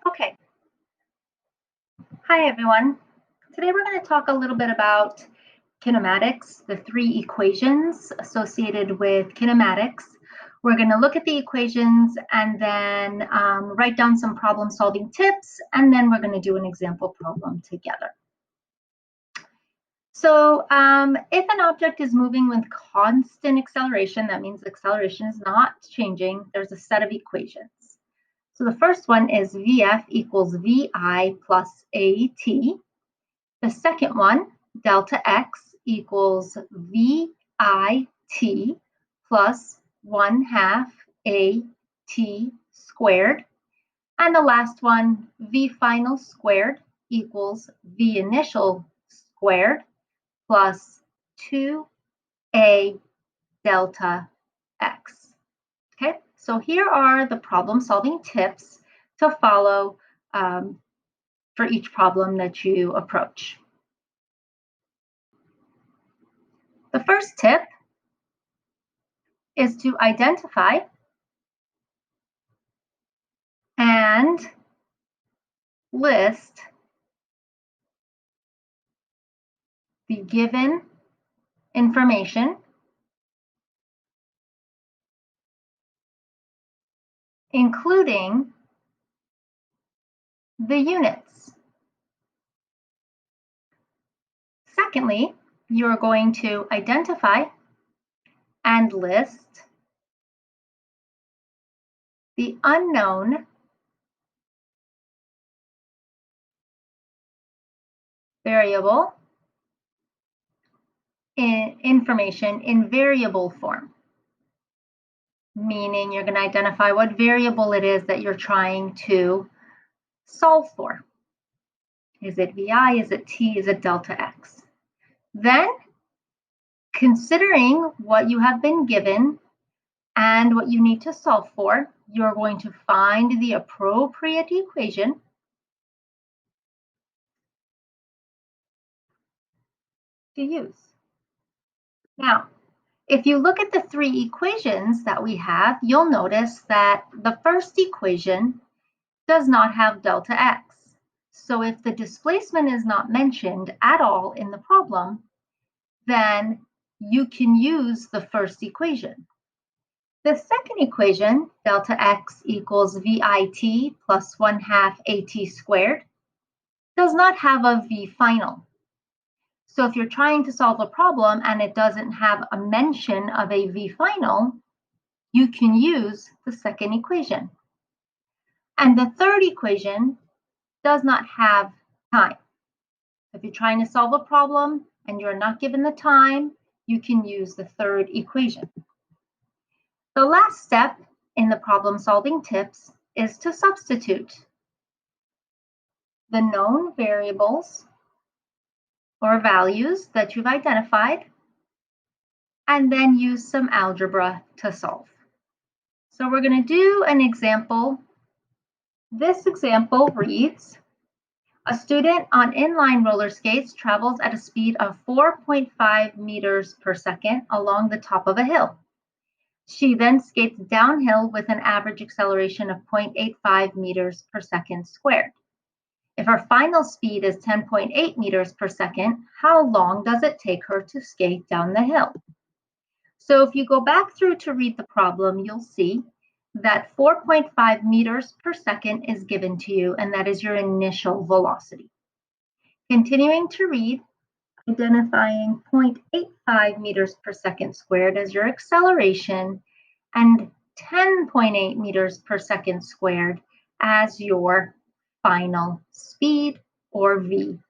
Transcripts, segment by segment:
Okay. Hi, everyone. Today we're going to talk a little bit about kinematics, the three equations associated with kinematics. We're going to look at the equations and then write down some problem-solving tips, and then we're going to do an example problem together. So if an object is moving with constant acceleration, that means the acceleration is not changing, there's a set of equations. So the first one is VF equals VI plus AT. The second one, delta X equals VIT plus 1/2 AT squared. And the last one, V final squared equals V initial squared plus 2A delta X. Okay, so here are the problem-solving tips to follow for each problem that you approach. The first tip is to identify and list the given information, including the units. Secondly, you're going to identify and list the unknown variable information in variable form, meaning you're going to identify what variable it is that you're trying to solve for. Is it VI? Is it T? Is it delta X? Then, considering what you have been given and what you need to solve for, you're going to find the appropriate equation to use. Now, if you look at the three equations that we have, you'll notice that the first equation does not have delta X. So if the displacement is not mentioned at all in the problem, then you can use the first equation. The second equation, delta X equals VIT plus 1/2 AT squared, does not have a V final. So if you're trying to solve a problem and it doesn't have a mention of a V final, you can use the second equation. And the third equation does not have time. If you're trying to solve a problem and you're not given the time, you can use the third equation. The last step in the problem-solving tips is to substitute the known variables or values that you've identified, and then use some algebra to solve. So we're going to do an example. This example reads, a student on inline roller skates travels at a speed of 4.5 meters per second along the top of a hill. She then skates downhill with an average acceleration of 0.85 meters per second squared. If her final speed is 10.8 meters per second, how long does it take her to skate down the hill? So if you go back through to read the problem, you'll see that 4.5 meters per second is given to you, and that is your initial velocity. Continuing to read, identifying 0.85 meters per second squared as your acceleration and 10.8 meters per second squared as your final speed, or VF.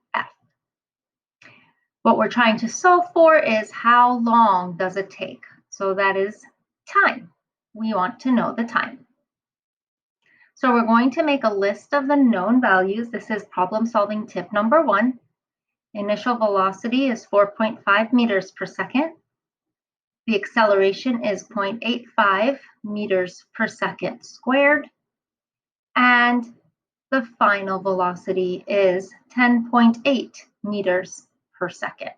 What we're trying to solve for is how long does it take? So that is time. We want to know the time. So we're going to make a list of the known values. This is problem-solving tip number 1. Initial velocity is 4.5 meters per second. The acceleration is 0.85 meters per second squared. And the final velocity is 10.8 meters per second.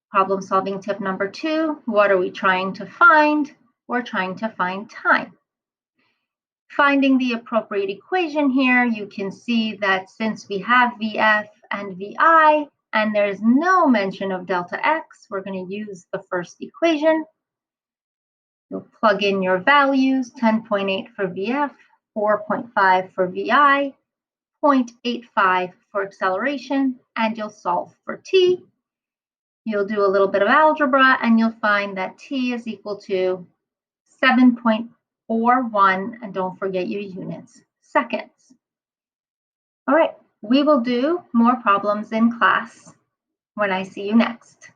Problem-solving tip number 2, what are we trying to find? We're trying to find time. Finding the appropriate equation here, you can see that since we have VF and VI, and there's no mention of delta X, we're going to use the first equation. You'll plug in your values, 10.8 for VF, 4.5 for VI, 0.85 for acceleration, and you'll solve for T. You'll do a little bit of algebra, and you'll find that T is equal to 7.41, and don't forget your units, seconds. All right, we will do more problems in class when I see you next.